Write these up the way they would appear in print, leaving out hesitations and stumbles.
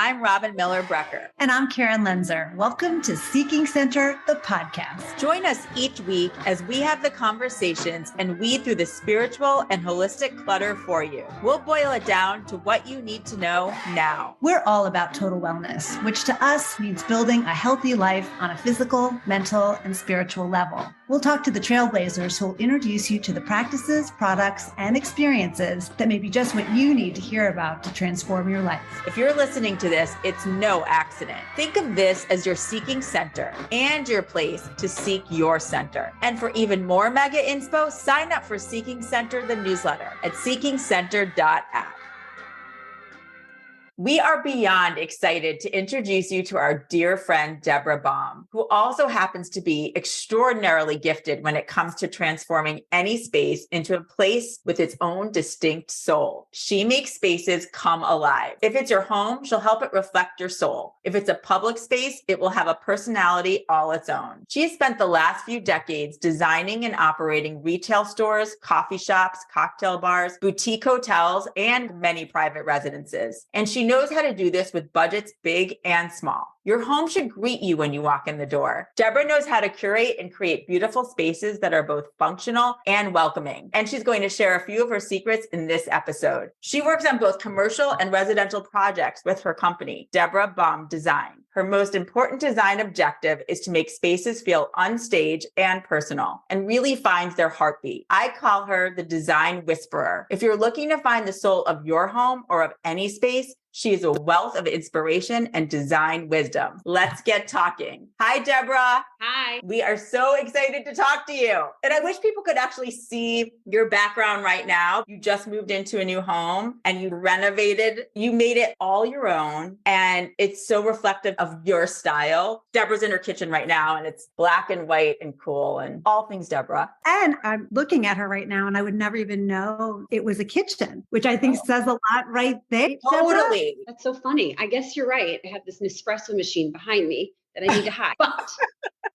I'm Robin Miller-Brecker. And I'm Karen Lenzer. Welcome to Seeking Center, the podcast. Join us each week as we have the conversations and weed through the spiritual and holistic clutter for you. We'll boil it down to what you need to know now. We're all about total wellness, which to us means building a healthy life on a physical, mental, and spiritual level. We'll talk to the trailblazers who will introduce you to the practices, products, and experiences that may be just what you need to hear about to transform your life. If you're listening to this, it's no accident. Think of this as your seeking center and your place to seek your center. And for even more mega inspo, sign up for Seeking Center, the newsletter at seekingcenter.app. We are beyond excited to introduce you to our dear friend, Debra Baum, who also happens to be extraordinarily gifted when it comes to transforming any space into a place with its own distinct soul. She makes spaces come alive. If it's your home, she'll help it reflect your soul. If it's a public space, it will have a personality all its own. She has spent the last few decades designing and operating retail stores, coffee shops, cocktail bars, boutique hotels, and many private residences. And she knows how to do this with budgets big and small. Your home should greet you when you walk in the door. Debra knows how to curate and create beautiful spaces that are both functional and welcoming. And she's going to share a few of her secrets in this episode. She works on both commercial and residential projects with her company, Debra Baum Design. Her most important design objective is to make spaces feel unstaged and personal and really finds their heartbeat. I call her the design whisperer. If you're looking to find the soul of your home or of any space, she is a wealth of inspiration and design wisdom. Let's get talking. Hi, Debra. Hi. We are so excited to talk to you. And I wish people could actually see your background right now. You just moved into a new home and you renovated. You made it all your own. And it's so reflective of your style. Debra's in her kitchen right now and it's black and white and cool and all things Debra. And I'm looking at her right now and I would never even know it was a kitchen, which I think says a lot right there. Totally. That's so funny. I guess you're right. I have this Nespresso machine behind me that I need to hide. But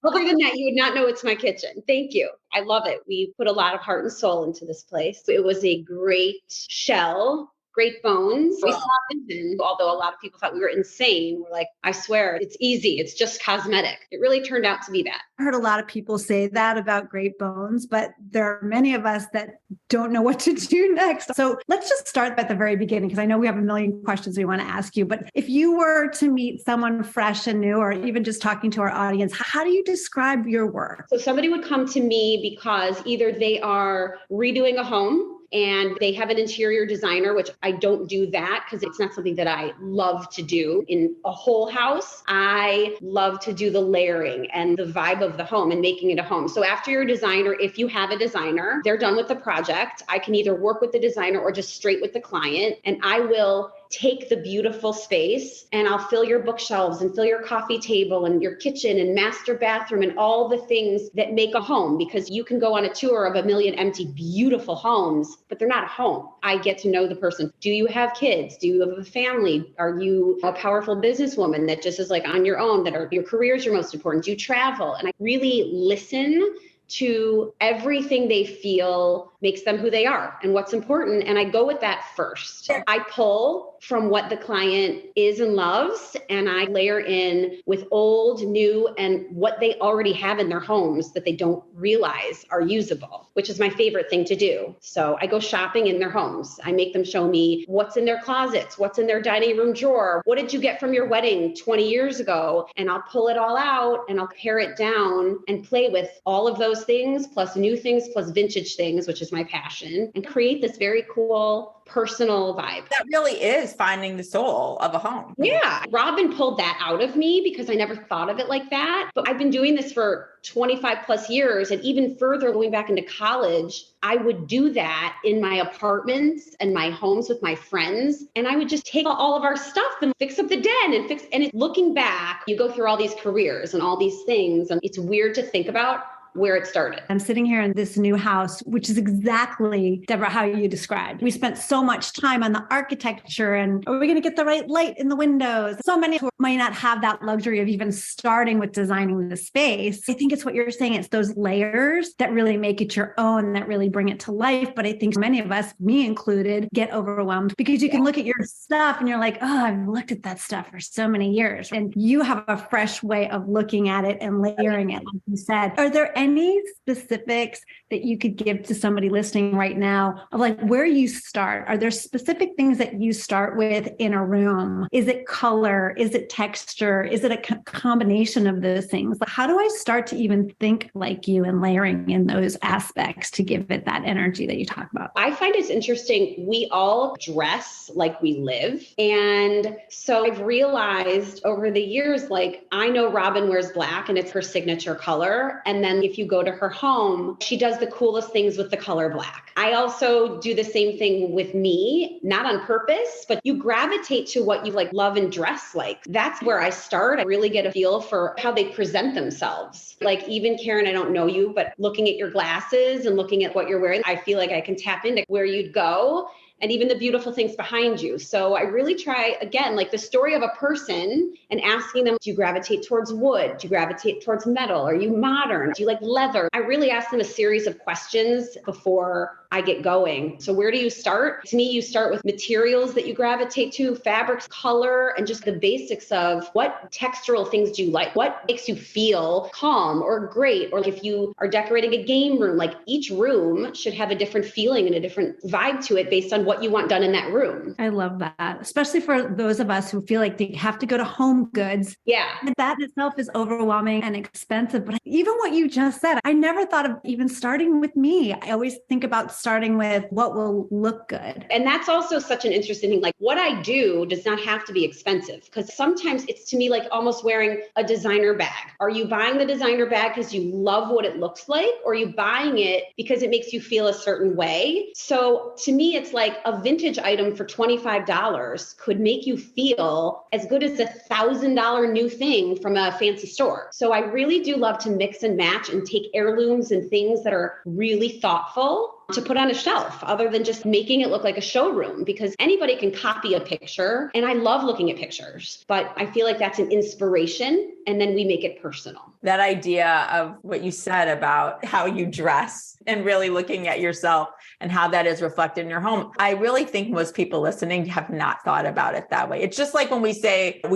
other than that, you would not know it's my kitchen. Thank you. I love it. We put a lot of heart and soul into this place. It was a great shell. Great bones. We saw vision, although a lot of people thought we were insane. We're like, I swear, it's easy. It's just cosmetic. It really turned out to be that. I heard a lot of people say that about Great Bones, but there are many of us that don't know what to do next. So let's just start at the very beginning, because I know we have a million questions we want to ask you. But if you were to meet someone fresh and new, or even just talking to our audience, how do you describe your work? So somebody would come to me because either they are redoing a home, and they have an interior designer, which I don't do that because it's not something that I love to do in a whole house. I love to do the layering and the vibe of the home and making it a home. So after your designer, if you have a designer, they're done with the project. I can either work with the designer or just straight with the client, and I will take the beautiful space and I'll fill your bookshelves and fill your coffee table and your kitchen and master bathroom and all the things that make a home, because you can go on a tour of a million empty, beautiful homes, but they're not a home. I get to know the person. Do you have kids? Do you have a family? Are you a powerful businesswoman that just is like on your own, that are your career is your most important? Do you travel? And I really listen to everything they feel makes them who they are and what's important. And I go with that first. I pull from what the client is and loves, and I layer in with old, new, and what they already have in their homes that they don't realize are usable, which is my favorite thing to do. So I go shopping in their homes. I make them show me what's in their closets, what's in their dining room drawer. What did you get from your wedding 20 years ago? And I'll pull it all out and I'll pare it down and play with all of those things, plus new things, plus vintage things, which is my passion, and create this very cool personal vibe. That really is finding the soul of a home. Yeah. Robin pulled that out of me because I never thought of it like that. But I've been doing this for 25 plus years, and even further going back into college, I would do that in my apartments and my homes with my friends. And I would just take all of our stuff and fix up the den and looking back, you go through all these careers and all these things. And it's weird to think about where it started. I'm sitting here in this new house, which is exactly, Debra, how you described. We spent so much time on the architecture and are we going to get the right light in the windows? So many who might not have that luxury of even starting with designing the space. I think it's what you're saying. It's those layers that really make it your own, that really bring it to life. But I think many of us, me included, get overwhelmed because you can look at your stuff and you're like, oh, I've looked at that stuff for so many years. And you have a fresh way of looking at it and layering it, like you said. Are there any specifics that you could give to somebody listening right now of like where you start? Are there specific things that you start with in a room? Is it color? Is it texture? Is it a combination of those things? Like, how do I start to even think like you and layering in those aspects to give it that energy that you talk about? I find it's interesting. We all dress like we live. And so I've realized over the years, like I know Robin wears black and it's her signature color. And then if you go to her home, she does the coolest things with the color black. I also do the same thing with me, not on purpose, but you gravitate to what you like love and dress like. That's where I start. I really get a feel for how they present themselves. Like even Karen, I don't know you, but looking at your glasses and looking at what you're wearing, I feel like I can tap into where you'd go and even the beautiful things behind you. So I really try, again, like the story of a person and asking them, do you gravitate towards wood? Do you gravitate towards metal? Are you modern? Do you like leather? I really ask them a series of questions before I get going. So where do you start? To me, you start with materials that you gravitate to, fabrics, color, and just the basics of what textural things do you like? What makes you feel calm or great? Or if you are decorating a game room, like each room should have a different feeling and a different vibe to it based on what you want done in that room. I love that, especially for those of us who feel like they have to go to Home Goods. Yeah. And that itself is overwhelming and expensive. But even what you just said, I never thought of even starting with me. I always think about starting with what will look good. And that's also such an interesting thing. Like what I do does not have to be expensive because sometimes it's to me like almost wearing a designer bag. Are you buying the designer bag because you love what it looks like? Or are you buying it because it makes you feel a certain way? So to me, it's like a vintage item for $25 could make you feel as good as $1,000 new thing from a fancy store. So I really do love to mix and match and take heirlooms and things that are really thoughtful to put on a shelf other than just making it look like a showroom because anybody can copy a picture. And I love looking at pictures, but I feel like that's an inspiration and then we make it personal. That idea of what you said about how you dress and really looking at yourself and how that is reflected in your home. I really think most people listening have not thought about it that way. It's just like when we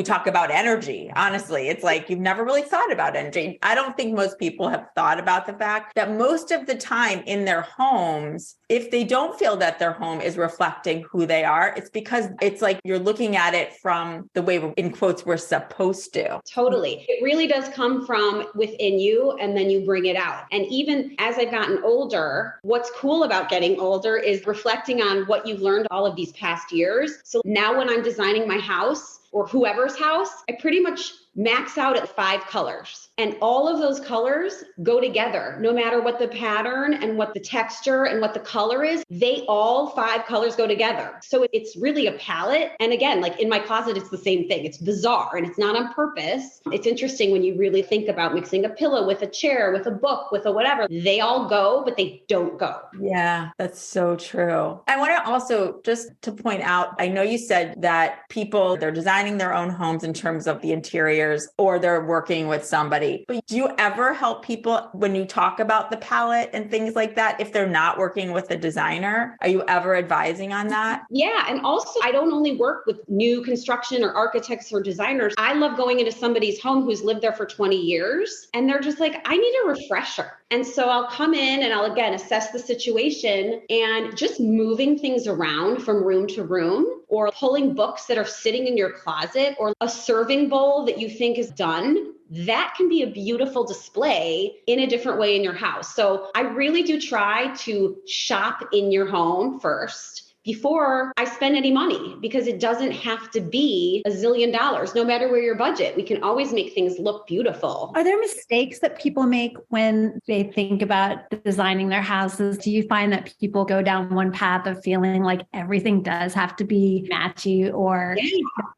talk about energy, honestly, it's like you've never really thought about energy. I don't think most people have thought about the fact that most of the time in their homes, if they don't feel that their home is reflecting who they are, it's because it's like you're looking at it from the way, in quotes, we're supposed to. Totally. It really does come from within you and then you bring it out. And even as I've gotten older, what's cool about getting older is reflecting on what you've learned all of these past years. So now when I'm designing my house or whoever's house, I pretty much max out at 5 colors. And all of those colors go together, no matter what the pattern and what the texture and what the color is, they all 5 colors go together. So it's really a palette. And again, like in my closet, it's the same thing. It's bizarre and it's not on purpose. It's interesting when you really think about mixing a pillow with a chair, with a book, with a whatever. They all go, but they don't go. Yeah, that's so true. I want to also just to point out, I know you said that people, they're designing their own homes in terms of the interiors or they're working with somebody. But do you ever help people when you talk about the palette and things like that? If they're not working with a designer, are you ever advising on that? Yeah. And also, I don't only work with new construction or architects or designers. I love going into somebody's home who's lived there for 20 years and they're just like, I need a refresher. And so I'll come in and I'll again assess the situation and just moving things around from room to room or pulling books that are sitting in your closet or a serving bowl that you think is done. That can be a beautiful display in a different way in your house. So I really do try to shop in your home first before I spend any money, because it doesn't have to be $1 zillion, no matter where your budget. We can always make things look beautiful. Are there mistakes that people make when they think about designing their houses? Do you find that people go down one path of feeling like everything does have to be matchy or?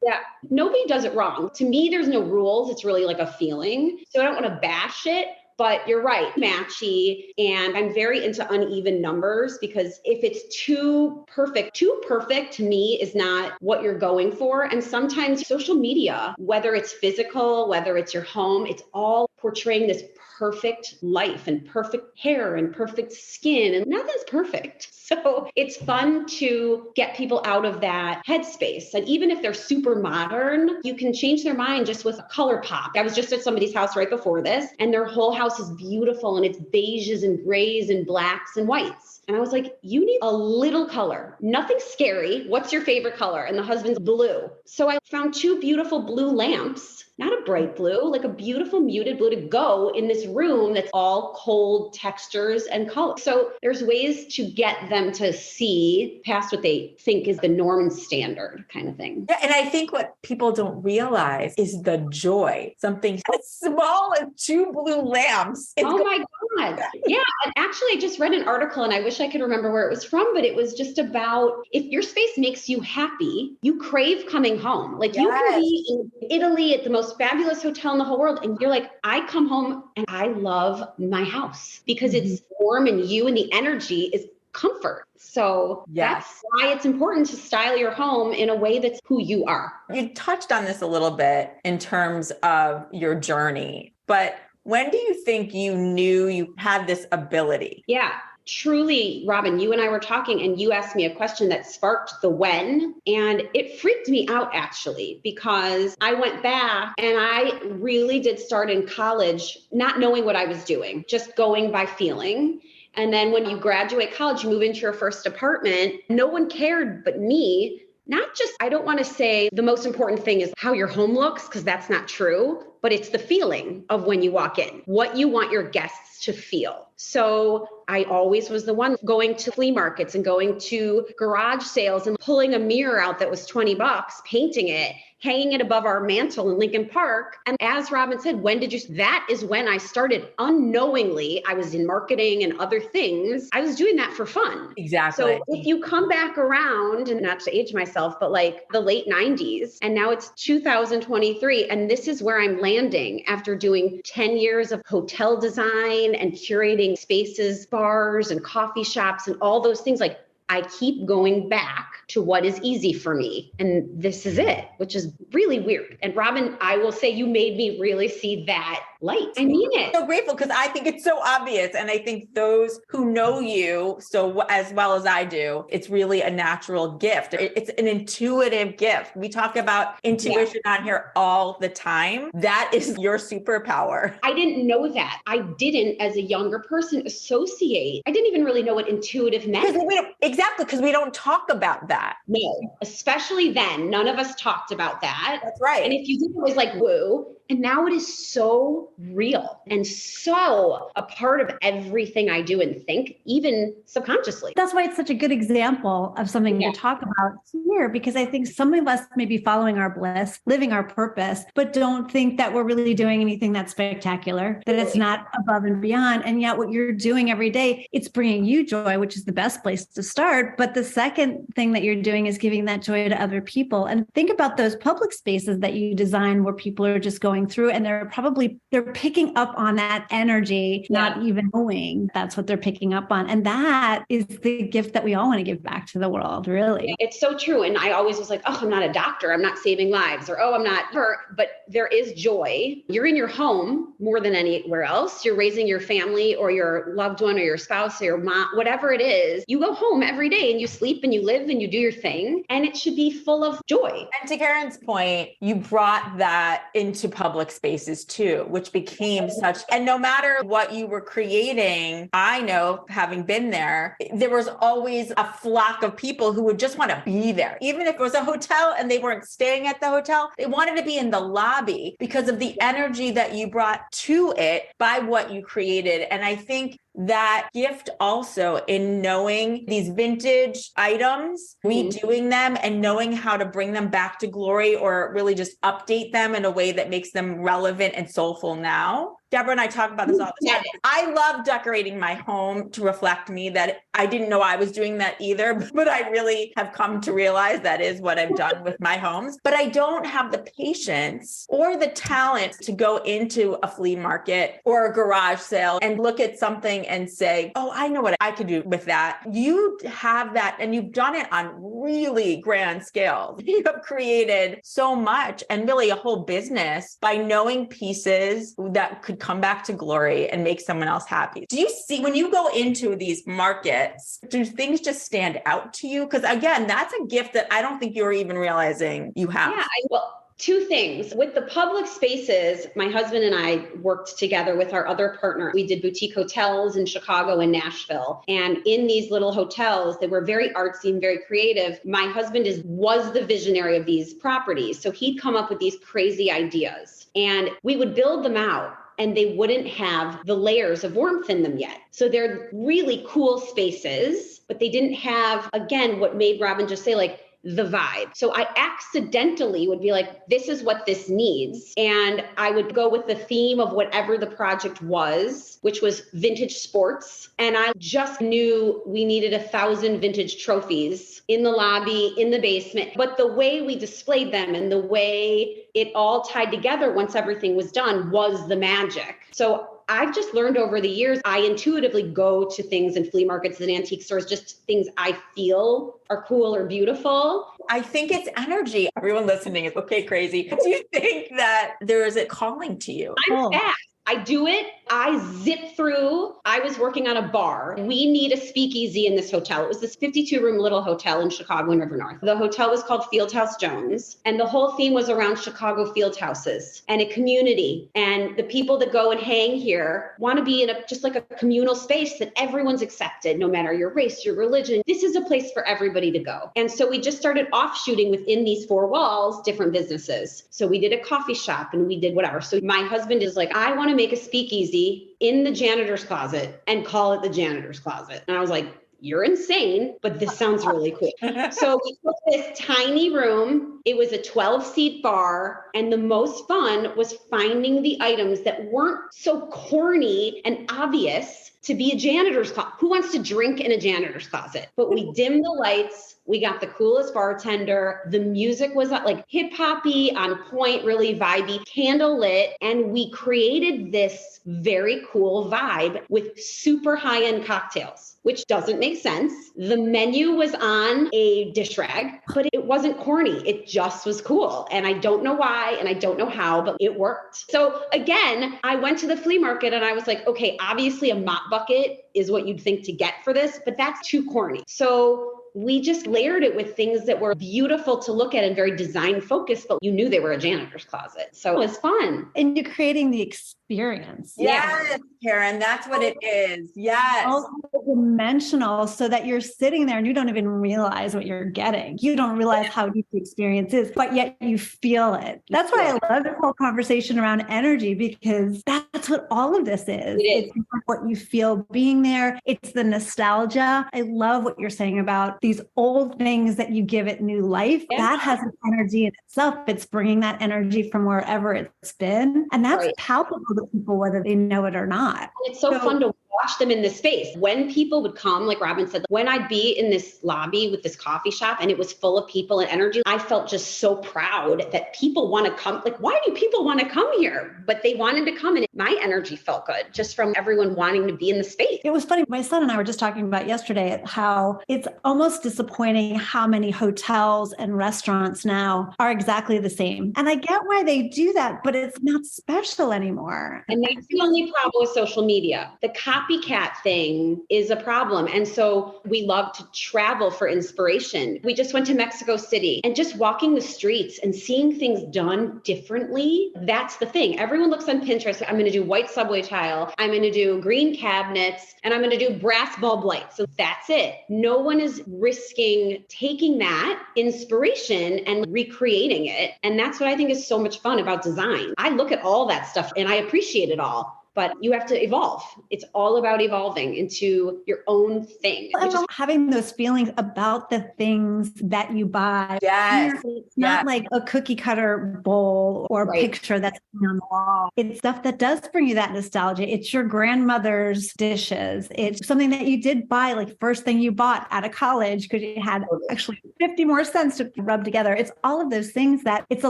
Yeah. Nobody does it wrong. To me, there's no rules. It's really like a feeling. So I don't want to bash it. But you're right, matchy. And I'm very into uneven numbers because if it's too perfect to me is not what you're going for. And sometimes social media, whether it's physical, whether it's your home, it's all portraying this perfect life and perfect hair and perfect skin, and nothing's perfect. So it's fun to get people out of that headspace. And even if they're super modern, you can change their mind just with a color pop. I was just at somebody's house right before this, and their whole house is beautiful and it's beiges and grays and blacks and whites. And I was like, you need a little color, nothing scary. What's your favorite color? And the husband's blue. So I found 2 beautiful blue lamps, not a bright blue, like a beautiful muted blue to go in this room that's all cold textures and colors. So there's ways to get them to see past what they think is the norm and standard kind of thing. Yeah, and I think what people don't realize is the joy. Something as small as 2 blue lamps. Oh my God. Yeah. And actually, I just read an article and I wish I could remember where it was from, but it was just about if your space makes you happy, you crave coming home. Like you can be in Italy at the most fabulous hotel in the whole world. And you're like, I come home and I love my house because it's warm and you and the energy is comfort. So that's why it's important to style your home in a way that's who you are. You touched on this a little bit in terms of your journey, but when do you think you knew you had this ability? Yeah. Truly, Robin, you and I were talking and you asked me a question that sparked the when, and it freaked me out actually, because I went back and I really did start in college not knowing what I was doing, just going by feeling. And then when you graduate college, you move into your first apartment, no one cared but me. Not just, I don't want to say the most important thing is how your home looks, because that's not true, but it's the feeling of when you walk in, what you want your guests to feel. So I always was the one going to flea markets and going to garage sales and pulling a mirror out that was $20, painting it, hanging it above our mantle in Lincoln Park. And as Robin said, that is when I started unknowingly. I was in marketing and other things. I was doing that for fun. Exactly. So if you come back around, and not to age myself, but like the late 90s, and now it's 2023, and this is where I'm landing after doing 10 years of hotel design and curating spaces, bars and coffee shops and all those things. Like I keep going back to what is easy for me. And this is it, which is really weird. And Robin, I will say you made me really see that light. I mean it. I'm so grateful because I think it's so obvious. And I think those who know you so as well as I do, it's really a natural gift. It's an intuitive gift. We talk about intuition on here all the time. That is your superpower. I didn't know that. I didn't, as a younger person, associate. I didn't even really know what intuitive meant. Exactly, because we don't talk about that. No, especially then. None of us talked about that. That's right. And if you did, it was like, woo. And now it is so real and so a part of everything I do and think, even subconsciously. That's why it's such a good example of something to talk about here, because I think some of us may be following our bliss, living our purpose, but don't think that we're really doing anything that's spectacular, that it's not above and beyond. And yet what you're doing every day, it's bringing you joy, which is the best place to start. But the second thing that you're doing is giving that joy to other people. And think about those public spaces that you design where people are just going through and they're picking up on that energy, not even knowing that's what they're picking up on. And that is the gift that we all want to give back to the world, really. It's so true. And I always was like, oh, I'm not a doctor. I'm not saving lives, or, oh, I'm not her. But there is joy. You're in your home more than anywhere else. You're raising your family or your loved one or your spouse or your mom, whatever it is. You go home every day and you sleep and you live and you do your thing. And it should be full of joy. And to Karen's point, you brought that into public spaces too, which became such, and no matter what you were creating, I know, having been there was always a flock of people who would just want to be there. Even if it was a hotel and they weren't staying at the hotel, they wanted to be in the lobby because of the energy that you brought to it by what you created. And I think that gift also in knowing these vintage items, redoing them and knowing how to bring them back to glory or really just update them in a way that makes them relevant and soulful now. Debra and I talk about this all the time. I love decorating my home to reflect me. That I didn't know I was doing that either, but I really have come to realize that is what I've done with my homes. But I don't have the patience or the talent to go into a flea market or a garage sale and look at something and say, oh, I know what I could do with that. You have that, and you've done it on really grand scales. You have created so much and really a whole business by knowing pieces that could come back to glory and make someone else happy. Do you see, when you go into these markets, do things just stand out to you? Because again, that's a gift that I don't think you're even realizing you have. Yeah, well, two things. With the public spaces, my husband and I worked together with our other partner. We did boutique hotels in Chicago and Nashville. And in these little hotels, they were very artsy and very creative. My husband was the visionary of these properties. So he'd come up with these crazy ideas and we would build them out, and they wouldn't have the layers of warmth in them yet. So they're really cool spaces, but they didn't have, again, what made Robin just say, like, the vibe. So I accidentally would be like, this is what this needs. And I would go with the theme of whatever the project was, which was vintage sports. And I just knew we needed 1,000 vintage trophies in the lobby, in the basement. But the way we displayed them and the way it all tied together once everything was done was the magic. So I've just learned over the years, I intuitively go to things in flea markets and antique stores, just things I feel are cool or beautiful. I think it's energy. Everyone listening is okay, crazy. Do you think that there is a calling to you? I'm fast. I do it. I zip through. I was working on a bar. We need a speakeasy in this hotel. It was this 52-room little hotel in Chicago and River North. The hotel was called Fieldhouse Jones. And the whole theme was around Chicago field houses and a community. And the people that go and hang here want to be in just like a communal space that everyone's accepted, no matter your race, your religion. This is a place for everybody to go. And so we just started offshooting within these four walls, different businesses. So we did a coffee shop and we did whatever. So my husband is like, I want to make a speakeasy in the janitor's closet and call it the janitor's closet. And I was like, you're insane, but this sounds really cool. So we took this tiny room. It was a 12-seat bar. And the most fun was finding the items that weren't so corny and obvious to be a janitor's closet. Who wants to drink in a janitor's closet? But we dimmed the lights. We got the coolest bartender. The music was like hip hoppy, on point, really vibey, candle lit. And we created this very cool vibe with super high end cocktails, which doesn't make sense. The menu was on a dish rag, but it wasn't corny. It just was cool. And I don't know why, and I don't know how, but it worked. So again, I went to the flea market and I was like, okay, obviously a mop bucket is what you'd think to get for this, but that's too corny. So we just layered it with things that were beautiful to look at and very design focused, but you knew they were a janitor's closet. So it was fun. And you're creating the experience. Yes, Karen, that's what it is. Yes. Also dimensional, so that you're sitting there and you don't even realize what you're getting. You don't realize how deep the experience is, but yet you feel it. That's why I love this whole conversation around energy, because that's what all of this is. It's what you feel being there. It's the nostalgia. I love what you're saying about these old things that you give it new life. Yeah. That has an energy in itself. It's bringing that energy from wherever it's been. And that's palpable to people, whether they know it or not. And it's so fun to watch them in this space. When people would come, like Robin said, when I'd be in this lobby with this coffee shop and it was full of people and energy, I felt just so proud that people want to come. Like, why do people want to come here? But they wanted to come, and my energy felt good just from everyone wanting to be in the space. It was funny. My son and I were just talking about yesterday how it's almost disappointing how many hotels and restaurants now are exactly the same. And I get why they do that, but it's not special anymore. And that's the only problem with social media. The copycat thing is a problem. And so we love to travel for inspiration. We just went to Mexico City, and just walking the streets and seeing things done differently. That's the thing. Everyone looks on Pinterest. I'm going to do white subway tile. I'm going to do green cabinets, and I'm going to do brass bulb lights. So that's it. No one is risking taking that inspiration and recreating it. And that's what I think is so much fun about design. I look at all that stuff and I appreciate it all. but you have to evolve. It's all about evolving into your own thing. Having those feelings about the things that you buy. Yes. It's not like a cookie cutter bowl or Right. picture that's on the wall. It's stuff that does bring you that nostalgia. It's your grandmother's dishes. It's something that you did buy, like first thing you bought out of college because you had actually 50 more cents to rub together. It's all of those things that it's a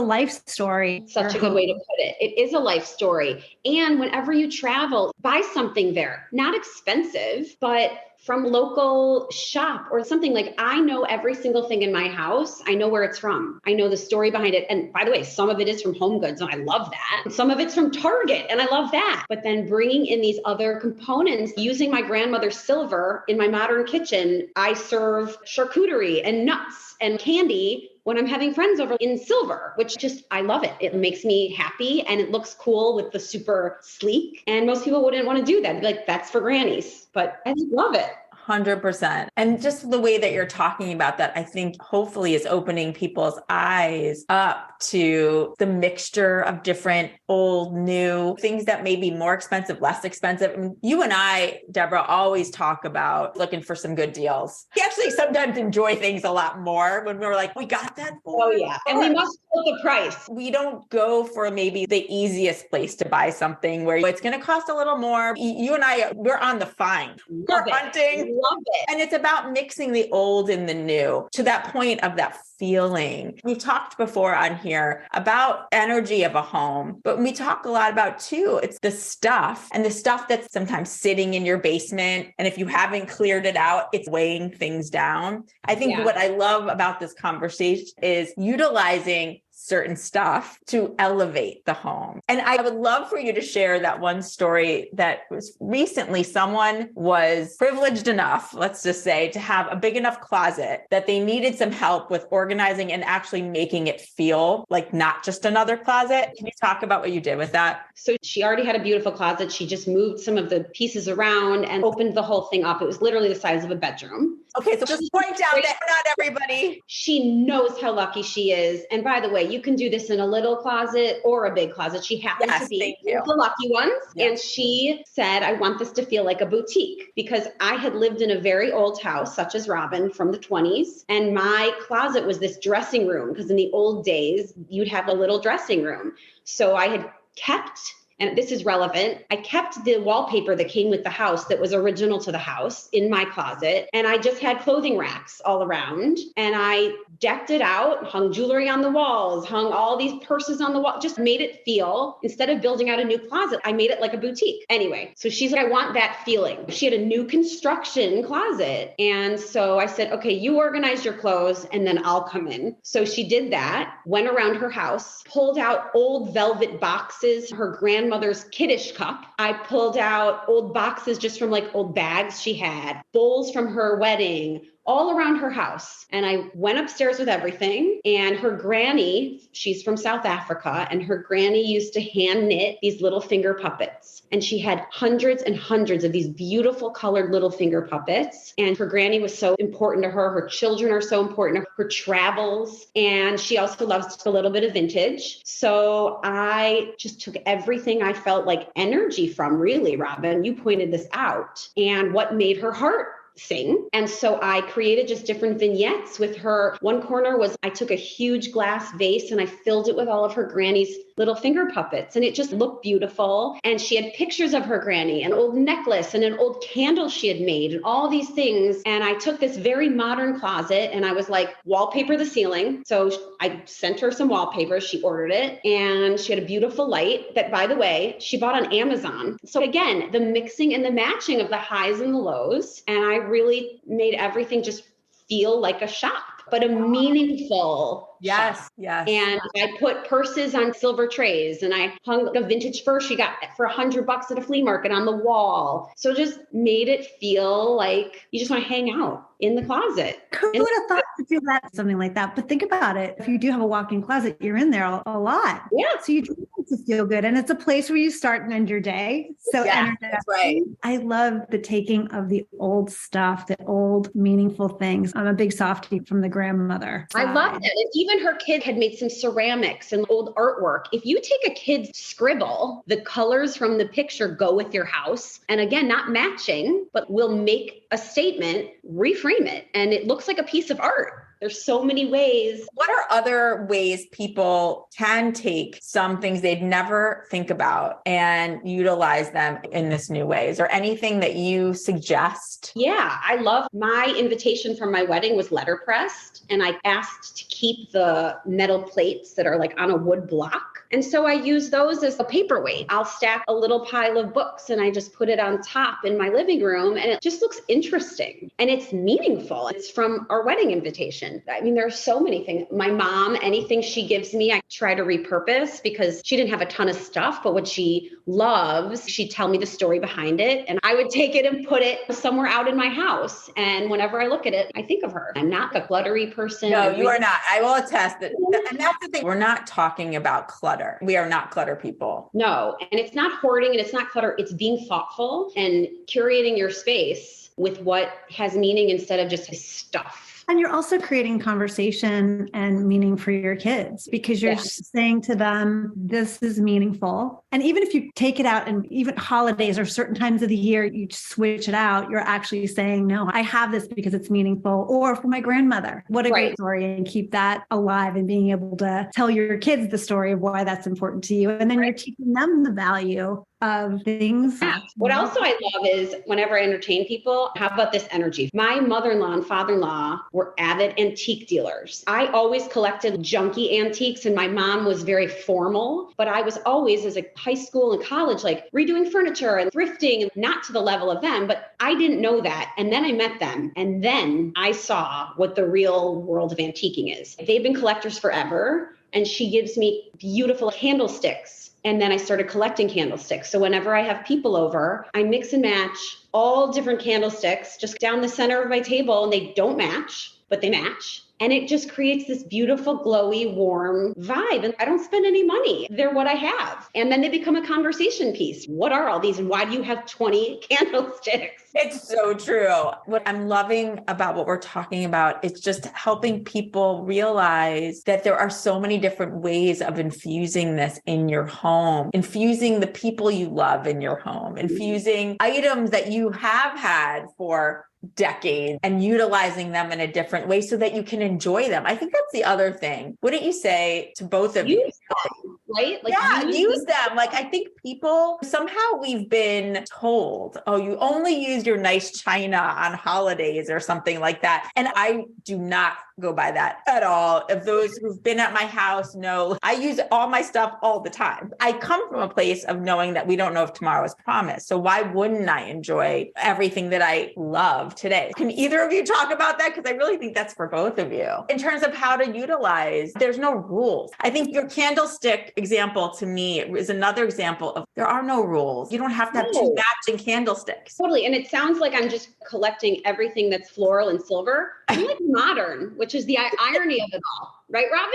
life story. Such a good way to put it. It is a life story. And whenever you travel, buy something there. Not expensive, but from local shop or something. Like, I know every single thing in my house. I know where it's from. I know the story behind it. And by the way, some of it is from Home Goods, and I love that. Some of it's from Target, and I love that. But then bringing in these other components, using my grandmother's silver in my modern kitchen, I serve charcuterie and nuts and candy when I'm having friends over in silver, which just, I love it. It makes me happy and it looks cool with the super sleek. And most people wouldn't want to do that. They'd be like, that's for grannies, but I just love it. 100%. And just the way that you're talking about that, I think hopefully is opening people's eyes up to the mixture of different old, new things that may be more expensive, less expensive. I mean, you and I, Debra, always talk about looking for some good deals. We actually sometimes enjoy things a lot more when we're like, we got that for Oh yeah. And we must put the price. We don't go for maybe the easiest place to buy something where it's going to cost a little more. You and I, we're on the find. We're hunting. Love it. And it's about mixing the old and the new to that point of that feeling. We've talked before on here about energy of a home, but we talk a lot about too, it's the stuff and the stuff that's sometimes sitting in your basement. And if you haven't cleared it out, it's weighing things down. I think what I love about this conversation is utilizing certain stuff to elevate the home. And I would love for you to share that one story that was recently someone was privileged enough, let's just say, to have a big enough closet that they needed some help with organizing and actually making it feel like not just another closet. Can you talk about what you did with that? So she already had a beautiful closet. She just moved some of the pieces around and opened the whole thing up. It was literally the size of a bedroom. Okay, so just point out that not everybody. She knows how lucky she is. And by the way, you can do this in a little closet or a big closet. She happens to be the lucky ones. Yeah. And she said, I want this to feel like a boutique, because I had lived in a very old house, such as Robin from the 20s. And my closet was this dressing room, because in the old days, you'd have a little dressing room. So I had kept, and this is relevant, I kept the wallpaper that came with the house that was original to the house in my closet. And I just had clothing racks all around. And I decked it out, hung jewelry on the walls, hung all these purses on the wall, just made it feel, instead of building out a new closet, I made it like a boutique. Anyway, so she's like, I want that feeling. She had a new construction closet. And so I said, okay, you organize your clothes and then I'll come in. So she did that, went around her house, pulled out old velvet boxes, her grandmother's kiddish cup. I pulled out old boxes just from like old bags she had, bowls from her wedding, all around her house. And I went upstairs with everything. And her granny, she's from South Africa, and her granny used to hand knit these little finger puppets. And she had hundreds and hundreds of these beautiful colored little finger puppets. And her granny was so important to her. Her children are so important to her travels. And she also loves a little bit of vintage. So I just took everything I felt like energy from, really, Robin. You pointed this out. And what made her heart sing. And so I created just different vignettes with her. One corner was I took a huge glass vase and I filled it with all of her granny's little finger puppets, and it just looked beautiful. And she had pictures of her granny, an old necklace and an old candle she had made and all these things. And I took this very modern closet and I was like, wallpaper the ceiling. So I sent her some wallpaper. She ordered it and she had a beautiful light that, by the way, she bought on Amazon. So again, the mixing and the matching of the highs and the lows. And I really made everything just feel like a shop, but a meaningful shop. Yes. And I put purses on silver trays, and I hung a vintage purse she got for $100 at a flea market on the wall. So just made it feel like you just want to hang out in the closet. Who would have thought to do that, something like that? But think about it. If you do have a walk-in closet, you're in there a lot. Yeah. So you do want to feel good. And it's a place where you start and end your day. So Yeah, that's right. I love the taking of the old stuff, the old meaningful things. I'm a big softie from the grandmother I side. love that. And even her kid had made some ceramics and old artwork. If you take a kid's scribble, the colors from the picture go with your house. And again, not matching, but will make a statement, reframe it. And it looks like a piece of art. There's so many ways. What are other ways people can take some things they'd never think about and utilize them in this new way? Is there anything that you suggest? Yeah, I love my invitation from my wedding was letterpressed. And I asked to keep the metal plates that are like on a wood block. And so I use those as a paperweight. I'll stack a little pile of books and I just put it on top in my living room and it just looks interesting and it's meaningful. It's from our wedding invitation. I mean, there are so many things. My mom, anything she gives me, I try to repurpose because she didn't have a ton of stuff, but what she loves, she'd tell me the story behind it. And I would take it and put it somewhere out in my house. And whenever I look at it, I think of her. I'm not a cluttery person. No, you are not. I will attest that. And that's the thing. We're not talking about clutter. We are not clutter people. No, and it's not hoarding and it's not clutter. It's being thoughtful and curating your space with what has meaning instead of just stuff. And you're also creating conversation and meaning for your kids because you're saying to them, this is meaningful. And even if you take it out and even holidays or certain times of the year, you switch it out, you're actually saying, no, I have this because it's meaningful. Or for my grandmother, what a great story, and keep that alive and being able to tell your kids the story of why that's important to you. And then you're teaching them the value of things. Yeah. What also I love is whenever I entertain people, how about this energy? My mother-in-law and father-in-law were avid antique dealers. I always collected junky antiques and my mom was very formal, but I was always as a high school and college, like redoing furniture and thrifting, and not to the level of them, but I didn't know that. And then I met them and then I saw what the real world of antiquing is. They've been collectors forever and she gives me beautiful candlesticks. And then I started collecting candlesticks. So whenever I have people over, I mix and match all different candlesticks just down the center of my table and they don't match, but they match. And it just creates this beautiful, glowy, warm vibe. And I don't spend any money. They're what I have. And then they become a conversation piece. What are all these? And why do you have 20 candlesticks? It's so true. What I'm loving about what we're talking about is just helping people realize that there are so many different ways of infusing this in your home, infusing the people you love in your home, infusing items that you have had for decades and utilizing them in a different way so that you can enjoy them. I think that's the other thing. Wouldn't you say to both of you? Use them, right? Like use them. Like I think people, somehow we've been told, oh, you only use your nice china on holidays or something like that. And I do not go by that at all. If those who've been at my house know, I use all my stuff all the time. I come from a place of knowing that we don't know if tomorrow is promised. So why wouldn't I enjoy everything that I love today? Can either of you talk about that? Because I really think that's for both of you. In terms of how to utilize, there's no rules. I think your candlestick example to me is another example of there are no rules. You don't have to have two matching candlesticks. Totally. And it sounds like I'm just collecting everything that's floral and silver. I'm like modern, which is the irony of it all. Right, Robin?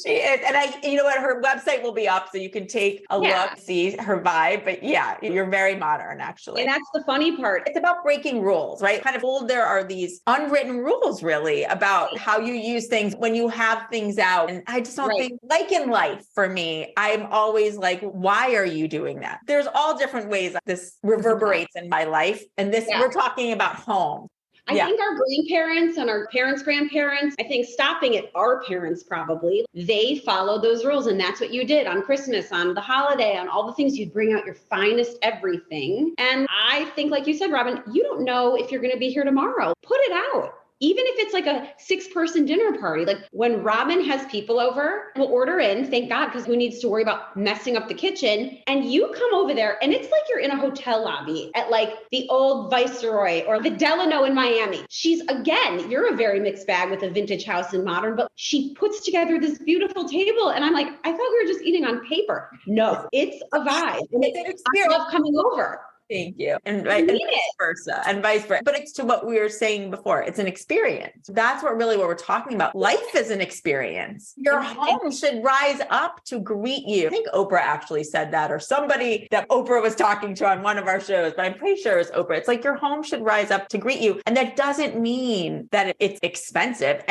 She is. And you know what? Her website will be up so you can take a look, see her vibe. But yeah, you're very modern, actually. And that's the funny part. It's about breaking rules, right? Kind of old, there are these unwritten rules really about how you use things when you have things out. And I just don't think, like in life for me, I'm always like, why are you doing that? There's all different ways this reverberates in my life. And this, we're talking about home. I think our grandparents and our parents' grandparents, I think stopping at our parents probably, they followed those rules. And that's what you did on Christmas, on the holiday, on all the things. You'd bring out your finest everything. And I think, like you said, Robin, you don't know if you're going to be here tomorrow. Put it out. Even if it's like a 6-person dinner party, like when Robin has people over, we'll order in, thank God, because who needs to worry about messing up the kitchen? And you come over there and it's like you're in a hotel lobby at like the old Viceroy or the Delano in Miami. You're a very mixed bag with a vintage house and modern, but she puts together this beautiful table. And I'm like, I thought we were just eating on paper. No, it's a vibe. And It's an experience. I love coming over. Thank you. And vice versa. And vice versa. But it's to what we were saying before. It's an experience. That's what we're talking about. Life is an experience. Your home should rise up to greet you. I think Oprah actually said that, or somebody that Oprah was talking to on one of our shows, but I'm pretty sure it's Oprah. It's like your home should rise up to greet you. And that doesn't mean that it's expensive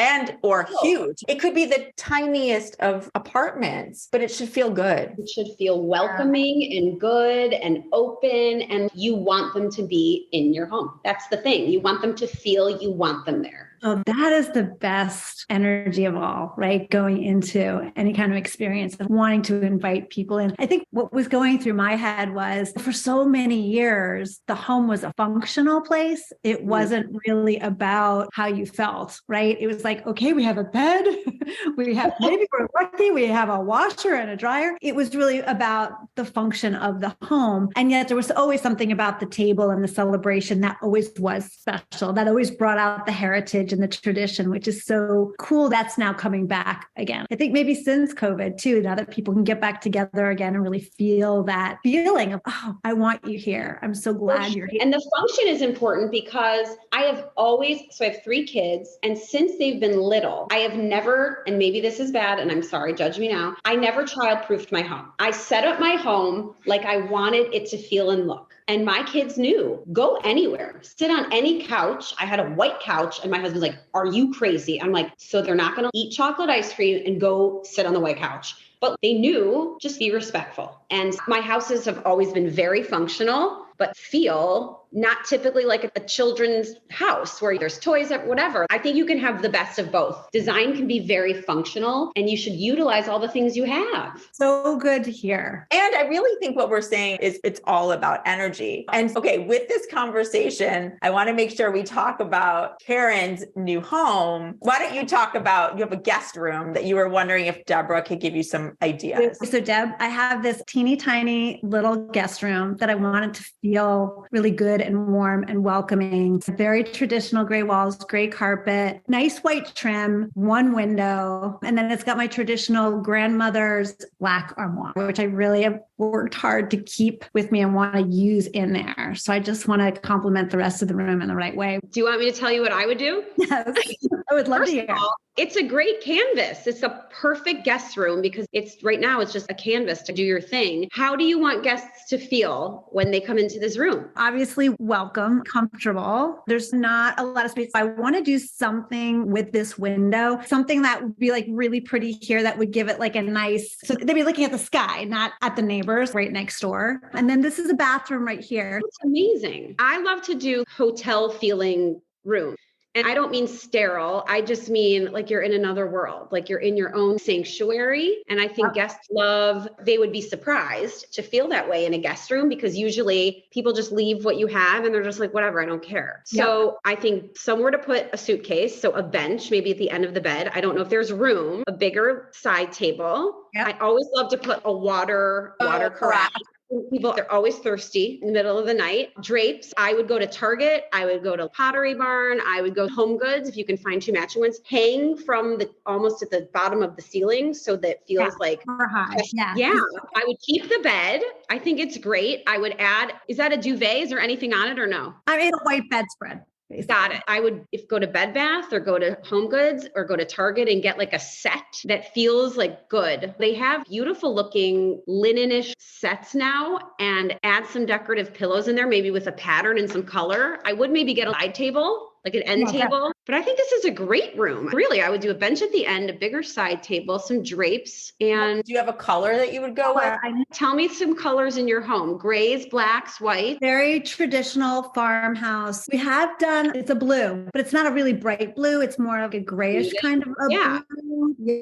or huge. It could be the tiniest of apartments, but it should feel good. It should feel welcoming and good and open, and you want them to be in your home. That's the thing. You want them to feel you want them there. Oh, that is the best energy of all, right? Going into any kind of experience of wanting to invite people in. I think what was going through my head was for so many years, the home was a functional place. It wasn't really about how you felt, right? It was like, okay, we have a bed. Maybe we're lucky, we have a washer and a dryer. It was really about the function of the home. And yet there was always something about the table and the celebration that always was special, that always brought out the heritage and the tradition, which is so cool. That's now coming back again. I think maybe since COVID too, now that people can get back together again and really feel that feeling of, oh, I want you here. I'm so glad you're here. And the function is important because I have 3 kids. And since they've been little, I have never, and maybe this is bad, and I'm sorry, judge me now. I never child-proofed my home. I set up my home like I wanted it to feel and look. And my kids knew, go anywhere, sit on any couch. I had a white couch and my husband's like, are you crazy? I'm like, so they're not going to eat chocolate ice cream and go sit on the white couch. But they knew, just be respectful. And my houses have always been very functional, but feel not typically like a children's house where there's toys, whatever. I think you can have the best of both. Design can be very functional and you should utilize all the things you have. So good to hear. And I really think what we're saying is it's all about energy. And okay, with this conversation, I want to make sure we talk about Karen's new home. Why don't you talk about, you have a guest room that you were wondering if Debra could give you some ideas. So Deb, I have this teeny tiny little guest room that I wanted to feel really good and warm and welcoming. Very traditional gray walls, gray carpet, nice white trim, one window. And then it's got my traditional grandmother's black armoire, which I really have worked hard to keep with me and want to use in there. So I just want to complement the rest of the room in the right way. Do you want me to tell you what I would do? Yes, I would love to hear. It's a great canvas. It's a perfect guest room because right now it's just a canvas to do your thing. How do you want guests to feel when they come into this room? Obviously, welcome, comfortable. There's not a lot of space. I want to do something with this window, something that would be like really pretty here that would give it like a nice, so they'd be looking at the sky, not at the neighbors right next door. And then this is a bathroom right here. It's amazing. I love to do hotel feeling rooms. And I don't mean sterile. I just mean like you're in another world, like you're in your own sanctuary. And I think guests they would be surprised to feel that way in a guest room because usually people just leave what you have and they're just like, whatever, I don't care. So I think somewhere to put a suitcase, so a bench, maybe at the end of the bed. I don't know if there's room, a bigger side table. Yep. I always love to put a water carafe. People, they're always thirsty in the middle of the night. Drapes, I would go to Target. I would go to Pottery Barn. I would go to Home Goods if you can find 2 matching ones. Hang from almost at the bottom of the ceiling so that it feels like high. Yeah. I would keep the bed. I think it's great. I would add, is that a duvet? Is there anything on it or no? I made a white bedspread. Got it. I would go to Bed Bath or go to Home Goods or go to Target and get like a set that feels like good. They have beautiful looking linen-ish sets now and add some decorative pillows in there, maybe with a pattern and some color. I would maybe get a side table, like an end table. But I think this is a great room. Really, I would do a bench at the end, a bigger side table, some drapes. And do you have a color that you would go with? Tell me some colors in your home. Grays, blacks, white. Very traditional farmhouse. We have done, it's a blue, but it's not a really bright blue. It's more of a grayish kind of a blue. Yeah.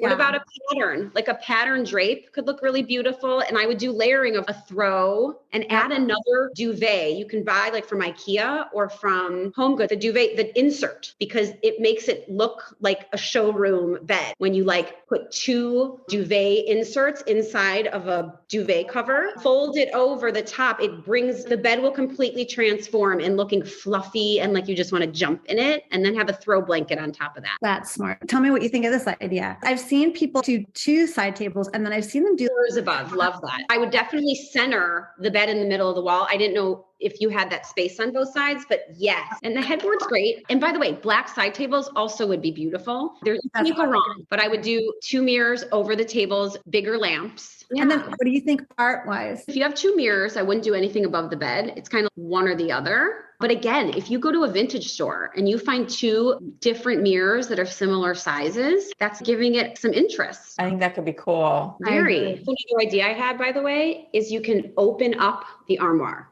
What about a pattern? Like a pattern drape could look really beautiful. And I would do layering of a throw and add another duvet. You can buy like from IKEA or from Home Goods, the duvet, the insert, because it makes it look like a showroom bed when you like put 2 duvet inserts inside of a duvet cover, fold it over the top. It brings the bed will completely transform and looking fluffy and like you just want to jump in it, and then have a throw blanket on top of that. That's smart. Tell me what you think of this idea. I've seen people do 2 side tables and then I've seen them do above. Love that. I would definitely center the bed in the middle of the wall. I didn't know if you had that space on both sides, but yes. And the headboard's great. And by the way, black side tables also would be beautiful. You can't go wrong, but I would do 2 mirrors over the tables, bigger lamps. And then what do you think art-wise? If you have 2 mirrors, I wouldn't do anything above the bed. It's kind of one or the other. But again, if you go to a vintage store and you find 2 different mirrors that are similar sizes, that's giving it some interest. I think that could be cool. Very. Another idea I had, by the way, is you can open up the armoire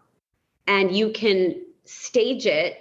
and you can stage it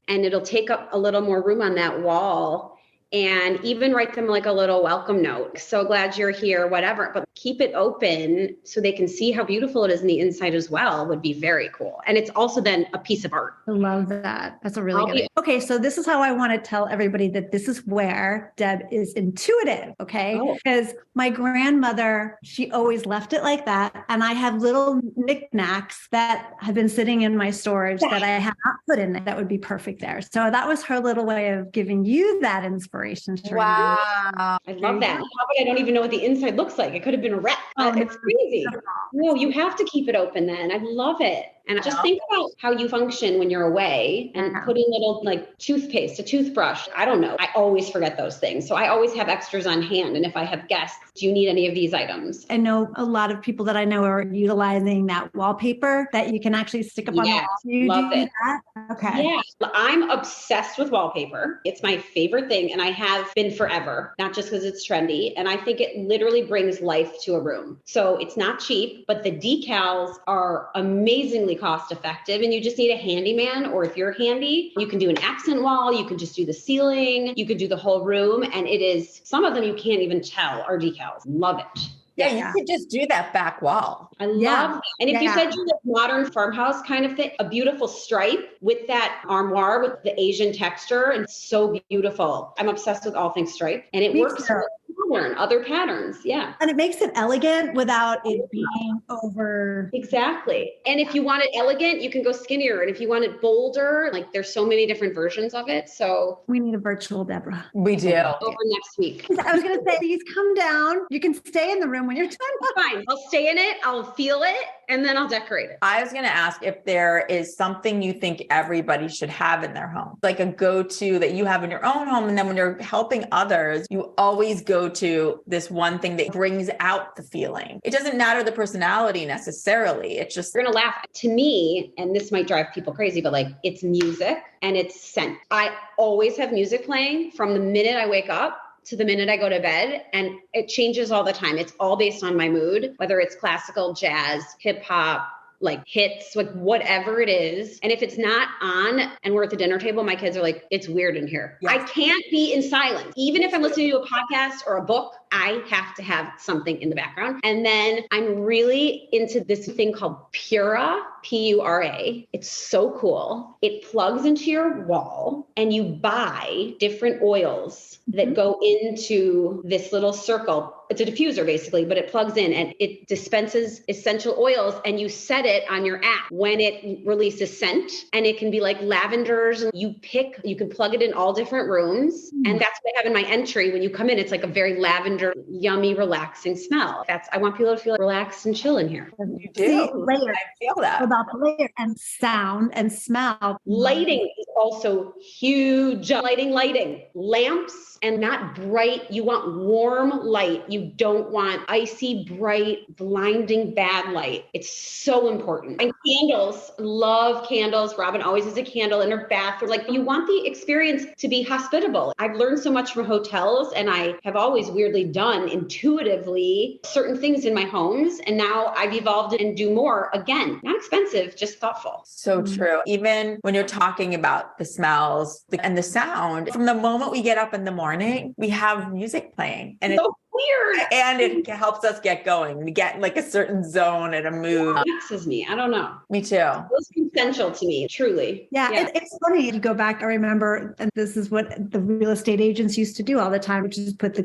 and it'll take up a little more room on that wall. And even write them like a little welcome note. So glad you're here, whatever, but keep it open so they can see how beautiful it is in the inside as well would be very cool. And it's also then a piece of art. I love that. That's a really good idea. Okay, so this is how I want to tell everybody that this is where Deb is intuitive, okay? Because my grandmother, she always left it like that. And I have little knickknacks that have been sitting in my storage that I have not put in there that would be perfect there. So that was her little way of giving you that inspiration. Wow. I love that. Probably I don't even know what the inside looks like. It could have been a wreck. It's crazy. No, you have to keep it open then. I love it. And just think about how you function when you're away and put in little like toothpaste, a toothbrush. I don't know. I always forget those things. So I always have extras on hand. And if I have guests, do you need any of these items? I know a lot of people that I know are utilizing that wallpaper that you can actually stick up on the wall. You love do it. that? Okay. Yeah. I'm obsessed with wallpaper. It's my favorite thing. And I have been forever, not just because it's trendy. And I think it literally brings life to a room. So it's not cheap, but the decals are amazingly cost effective, and you just need a handyman, or if you're handy, you can do an accent wall, you can just do the ceiling, you could do the whole room, and it is, some of them you can't even tell are decals. Love it. Yeah, you could just do that back wall. I love it. And if you said you like modern farmhouse kind of thing, a beautiful stripe with that armoire with the Asian texture, and so beautiful. I'm obsessed with all things stripe, and it works with modern, other patterns. Yeah. And it makes it elegant without it being over. Exactly. And if you want it elegant, you can go skinnier. And if you want it bolder, like there's so many different versions of it. So we need a virtual Debra. We do. Over next week. I was going to say, please come down. You can stay in the room when you're done. Fine. I'll stay in it. I'll feel it. And then I'll decorate it. I was going to ask if there is something you think everybody should have in their home, like a go-to that you have in your own home. And then when you're helping others, you always go to this one thing that brings out the feeling. It doesn't matter the personality necessarily. It's just, you're going to laugh. To me, and this might drive people crazy, but like it's music and it's scent. I always have music playing from the minute I wake up to the minute I go to bed, and it changes all the time. It's all based on my mood, whether it's classical, jazz, hip hop, like hits, like whatever it is. And if it's not on and we're at the dinner table, my kids are like, it's weird in here. Yes. I can't be in silence. Even if I'm listening to a podcast or a book, I have to have something in the background. And then I'm really into this thing called Pura, P-U-R-A. It's so cool. It plugs into your wall and you buy different oils that go into this little circle. It's a diffuser basically, but it plugs in and it dispenses essential oils, and you set it on your app when it releases scent, and it can be like lavenders, and you can plug it in all different rooms. And that's what I have in my entry. When you come in, it's like a very lavender, yummy, relaxing smell. I want people to feel relaxed and chill in here. You do. Layer. I feel that. About the layer and sound and smell. Lighting is also huge. Lighting. Lamps, and not bright. You want warm light. You don't want icy, bright, blinding bad light. It's so important. And candles, love candles. Robin always has a candle in her bathroom. Like, you want the experience to be hospitable. I've learned so much from hotels, and I have always weirdly done intuitively certain things in my homes. And now I've evolved and do more. Again, not expensive, just thoughtful. So true. Even when you're talking about the smells and the sound, from the moment we get up in the morning, we have music playing, and it's so weird. And it helps us get going. We get like a certain zone and a mood. It relaxes me. I don't know. Me too. It's essential to me, truly. Yeah. It's funny. You go back, I remember, and this is what the real estate agents used to do all the time, which is put the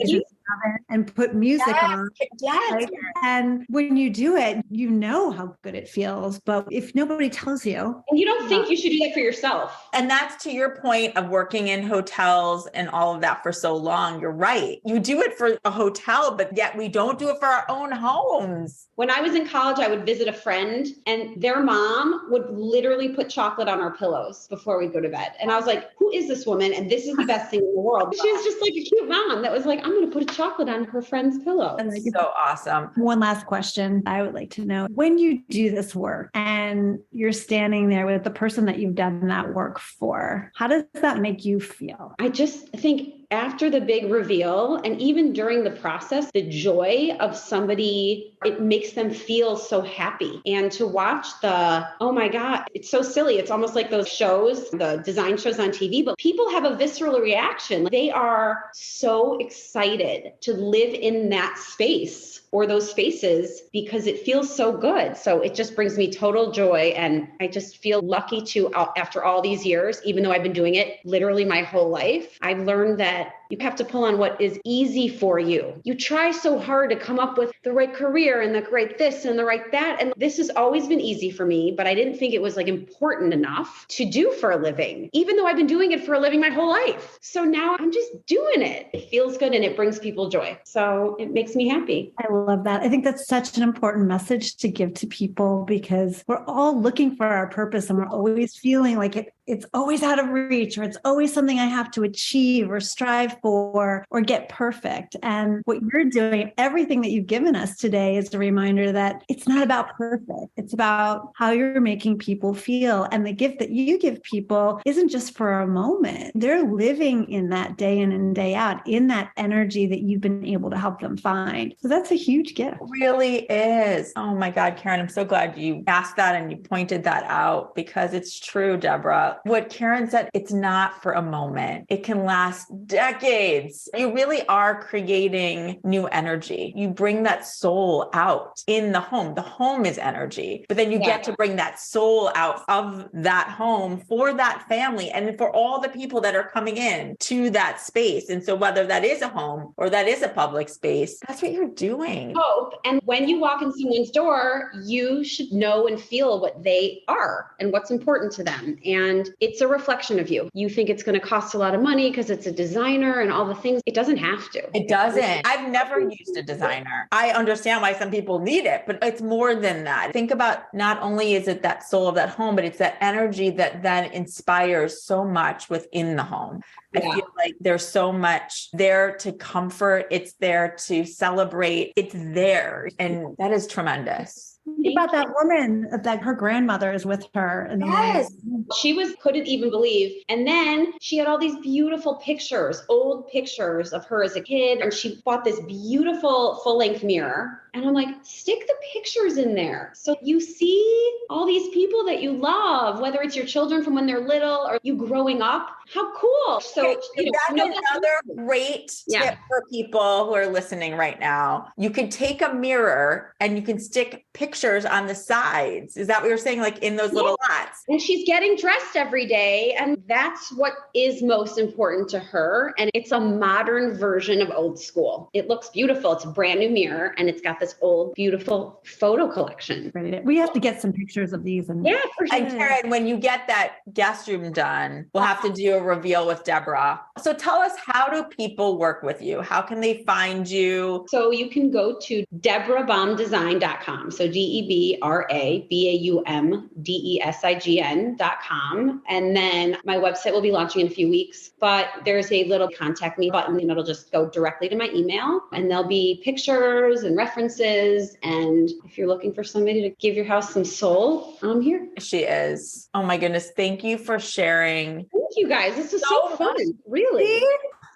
oven and put music on. Yes. Right? And when you do it, you know how good it feels. But if nobody tells you, and you don't think you should do that for yourself. And that's to your point of working in hotels and all of that for so long. You're right. You do it for a hotel, but yet we don't do it for our own homes. When I was in college, I would visit a friend and their mom would literally put chocolate on our pillows before we go to bed. And I was like, who is this woman? And this is the best thing in the world. She was just like a cute mom that was like, I'm going to put a chocolate on her friend's pillow. That's so awesome. One last question I would like to know. When you do this work and you're standing there with the person that you've done that work for, how does that make you feel? I just think after the big reveal and even during the process, the joy of somebody, it makes them feel so happy. And to watch oh my God, it's so silly. It's almost like those shows, the design shows on TV, but people have a visceral reaction. They are so excited to live in that space or those spaces because it feels so good. So it just brings me total joy. And I just feel lucky to, after all these years, even though I've been doing it literally my whole life, I've learned that you have to pull on what is easy for you. You try so hard to come up with the right career and the right this and the right that. And this has always been easy for me, but I didn't think it was like important enough to do for a living, even though I've been doing it for a living my whole life. So now I'm just doing it. It feels good and it brings people joy. So it makes me happy. I love that. I think that's such an important message to give to people because we're all looking for our purpose and we're always feeling like it's always out of reach or it's always something I have to achieve or strive for or get perfect. And what you're doing, everything that you've given us today is a reminder that it's not about perfect. It's about how you're making people feel. And the gift that you give people isn't just for a moment. They're living in that day in and day out, in that energy that you've been able to help them find. So that's a huge gift. It really is. Oh my God, Karen, I'm so glad you asked that and you pointed that out because it's true, Debra. What Karen said, it's not for a moment. It can last decades. You really are creating new energy. You bring that soul out in the home. The home is energy, but then you get to bring that soul out of that home for that family and for all the people that are coming in to that space. And so whether that is a home or that is a public space, that's what you're doing. Hope. And when you walk in someone's door, you should know and feel what they are and what's important to them. And it's a reflection of you. You think it's going to cost a lot of money because it's a designer and all the things. It doesn't have to. It doesn't. I've never used a designer. I understand why some people need it, but it's more than that. Think about not only is it that soul of that home, but it's that energy that then inspires so much within the home. I feel like there's so much there to comfort. It's there to celebrate. It's there. And that is tremendous. Think about that woman that her grandmother is with her. And yes. She couldn't even believe. And then she had all these beautiful pictures, old pictures of her as a kid. And she bought this beautiful full-length mirror. And I'm like, stick the pictures in there. So you see all these people that you love, whether it's your children from when they're little or you growing up. How cool. So that's another great tip for people who are listening right now. You can take a mirror and you can stick pictures on the sides. Is that what you're saying? Like in those little lots? And she's getting dressed every day. And that's what is most important to her. And it's a modern version of old school. It looks beautiful. It's a brand new mirror and it's got this old, beautiful photo collection. We have to get some pictures of these. For sure. And Karen, when you get that guest room done, we'll have to do a reveal with Debra. So tell us, how do people work with you? How can they find you? So you can go to debrabaumdesign.com. So DebraBaumDesign.com. And then my website will be launching in a few weeks, but there's a little contact me button and it'll just go directly to my email and there'll be pictures and references. And if you're looking for somebody to give your house some soul, I'm here. She is. Oh my goodness. Thank you for sharing. Thank you guys. This is so fun. Really.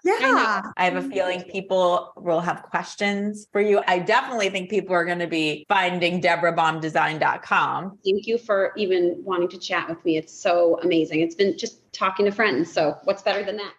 Yeah. I have a feeling people will have questions for you. I definitely think people are going to be finding DebraBaumDesign.com. Thank you for even wanting to chat with me. It's so amazing. It's been just talking to friends. So what's better than that?